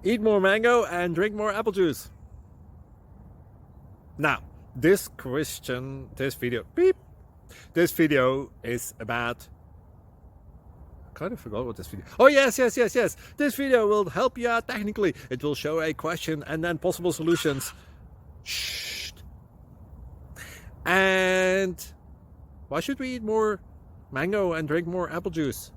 Eat more mango and drink more apple juice. Now, this video is about, I kind of forgot what this video. Oh, yes. This video will help you out technically. It will show a question and then possible solutions. Shh. And why should we eat more mango and drink more apple juice?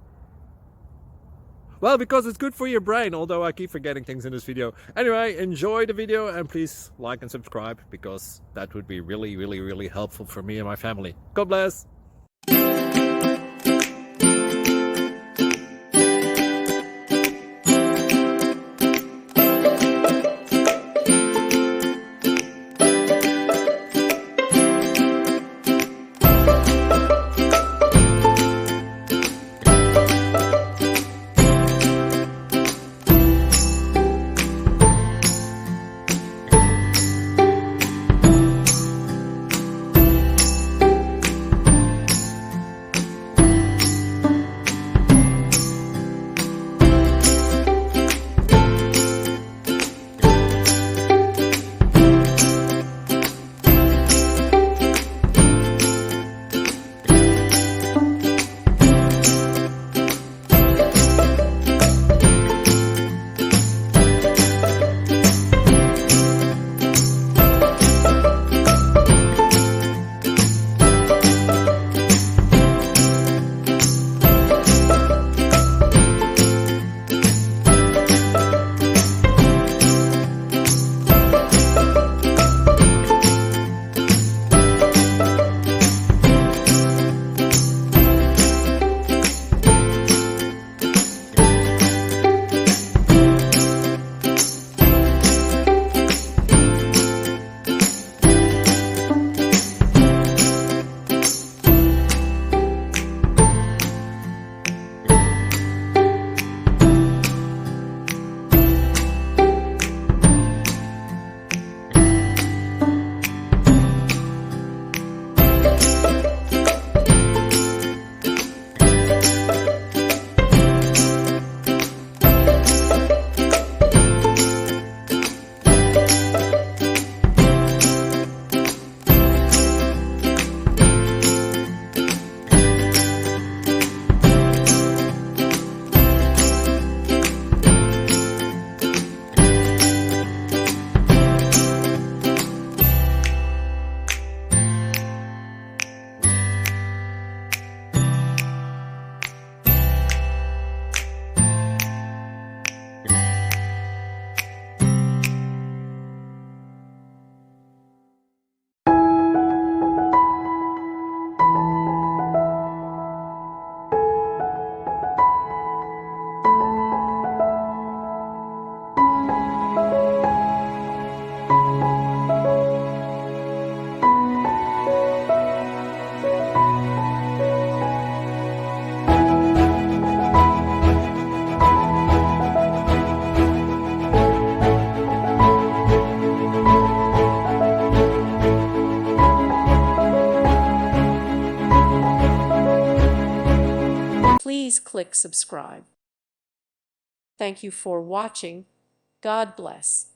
Well, because it's good for your brain, although I keep forgetting things in this video. Anyway, enjoy the video and please like and subscribe, because that would be really helpful for me and my family. God bless! Please click subscribe. Thank you for watching. God bless.